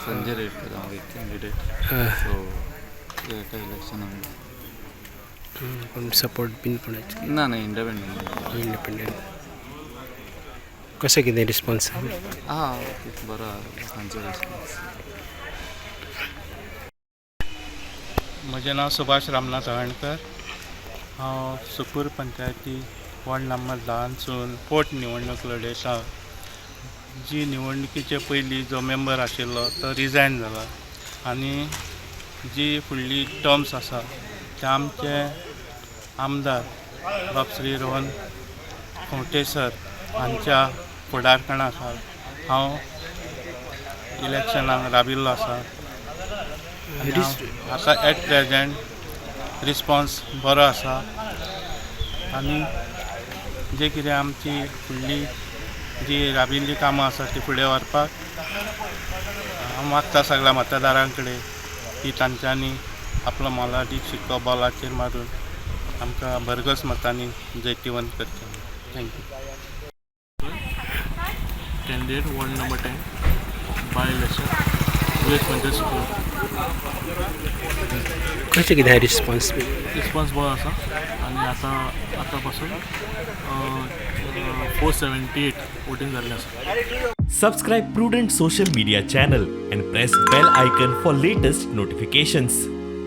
संजय रेड्डी हांव एक candidate so एका इलेक्शनाक पण सपोर्ट बीन कोणाचे ना ना इंडिपेंडंट इंडिपेंडेंट कशें कितें रिस्पॉन्स बरो लोकांचो रिस्पॉन्स. म्हजें नांव सुभाष रामनाथ हळणकर. हांव सुकूर पंचायती वॉर्ड नंबर 10सून पोट निवडणूक लडयता. जी निवडणुकीचे पयलीं जो मेंबर आशिल्लो तो रिजायन जाला आनी जी फुडली टर्म्स आसा ते आमचे आमदार बाब श्री रोहन खंवटे सर हांच्या फुडारपणा खाला हांव इलेक्शनाक राबिल्लो आसा. आतां एट प्रेजेंट रिस्पॉन्स बरो आसा आनी जे कितें आमची फुडली जी राबिल्ली कामां आसा ती फुडें व्हरपाक हांव मागता सगळ्या मतदारां कडेन की तांच्यांनी आपलो मोलादीक शिक्को बॉलाचेर मारून आमकां भरघोस मतांनी जैतिवंत करचें. Thank you. Candidate ward number 10 by election west panchayat Sukur. कशें कितें रिस्पॉन्स बी रिस्पॉन्स बरो आसा आनी आतां पासून 478 वोटींग जाल्लें आसा. Subscribe Prudent social media channel and press bell icon for latest notifications.